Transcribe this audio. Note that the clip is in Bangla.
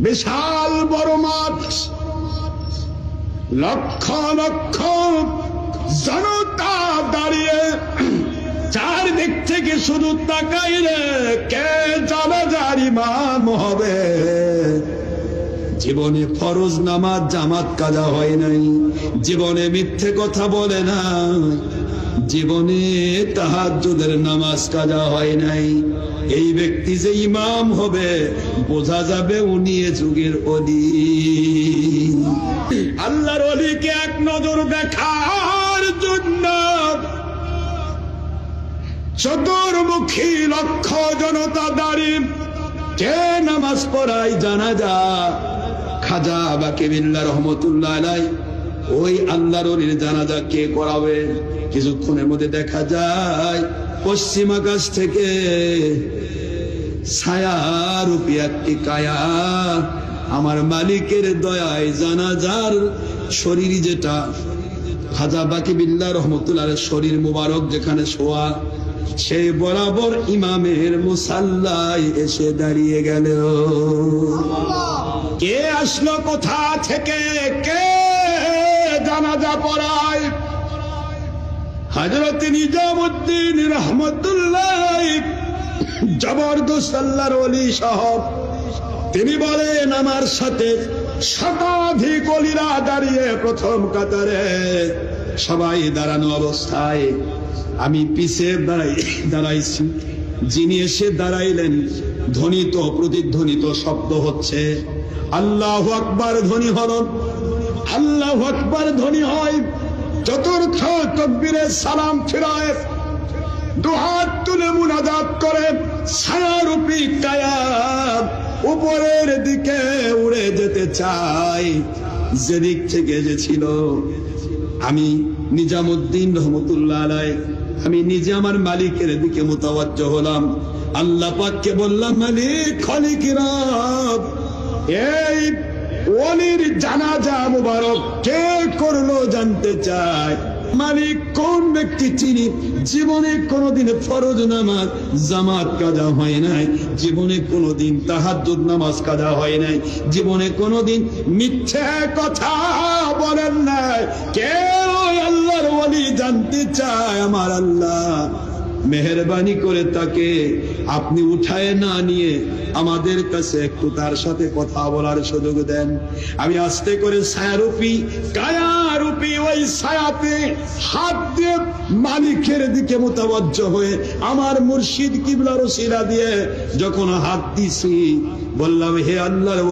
বিশাল বড় মাঠ, লক্ষ লক্ষ জনতা দাঁড়িয়ে চারদিক থেকে শুধু তাকাইলে কে জানাজার ইমাম হবে। জীবনে ফরজ নামাজ জামাত কাজা হয় নাই, জীবনে মিথ্যে কথা বলে না, জীবনে তাহাজ্জুদের নামাজ কাজা হয় নাই। এই ব্যক্তি যে ইমাম হবে বোঝা যাবে উনি এ যুগের ওলি। আল্লাহর ওলিকে এক নজর দেখার জন্য চতুর্মুখী লক্ষ জনতা দাঁড়িয়ে কে নামাজ পড়ায় জানাজা। খাজা বাকিবিল্লাহ রহমতুল্লাহ আলাইহি ওই আল্লাহর ওলির জানাজা কে করাবে? কিছুক্ষণের মধ্যে দেখা যায় পশ্চিম আকাশ থেকে ছায়ারূপী একটি কায়া আমার মালিকের দয়ায় জানাজার শরীর, যেটা খাজা বাকিবিল্লাহ রহমতুল্লাহ আলাইহির শরীর মুবারক যেখানে শোয়া, সেই বরাবর ইমামের মুসাল্লায় এসে দাঁড়িয়ে গেল। কে আসলো কোথা থেকে, কে জানাজা পড়ায়? হযরত নিজামউদ্দিন রহমতুল্লাহ জবরদস্ত আল্লাহর ওলি সাহেব, তিনি বলেন আমার সাথে শতাধিক ওলিরা দাঁড়িয়ে প্রথম কাতারে, সবাই দাঁড়ানো অবস্থায় আমি পিছে দাঁড়াইছি। যিনি এসে দাঁড়াইলেন ধ্বনিত প্রতিধ্বনিত শব্দ হচ্ছে আল্লাহু আকবার ধ্বনি হল, আল্লাহু আকবার ধ্বনি হয়। চতুর্থ তাকবীরে সালাম ফিরায় দুহাত তুলে মুনাজাত করে ছায়ারূপী কায়া উপরের দিকে উড়ে যেতে চাই। যেদিক থেকে যে ছিল আমি নিজামউদ্দিন রহমতুল্লাহ আলাইহি, আমি নিজে আমার মালিকের দিকে মুতাওয়াজ্জহ হলাম। আল্লাহ পাককে বললাম, মালিক খালিক রব, এই ওলির জানাজা মুবারক কে করলো জানতে চাই। মালিক কোন ব্যক্তি চিনি, জীবনে কোনদিন ফরজ নামাজ জামাত কাজা হয় নাই, জীবনে কোনদিন তাহাজ্জুদ নামাজ কাজা হয় নাই, জীবনে কোনদিন মিথ্যে কথা বলেন নাই। কে আল্লাহর ওলি জানতে চায়। আমার আল্লাহ মেহেরবানি করে তাকে আপনি উঠায় না নিয়ে আমাদের কাছে একটু তার সাথে কথা বলার সুযোগ দেন। আমি আস্তে করে ছায়ারূপী কায়ারূপী ওই ছায়াতে হাত দিয়ে মালিকের দিকে মুতাওয়াজ্জহ হয়ে আমার মুর্শিদ কিবলার ওসিলা দিয়ে যখন হাত দিছি, বললাম হে আল্লাহর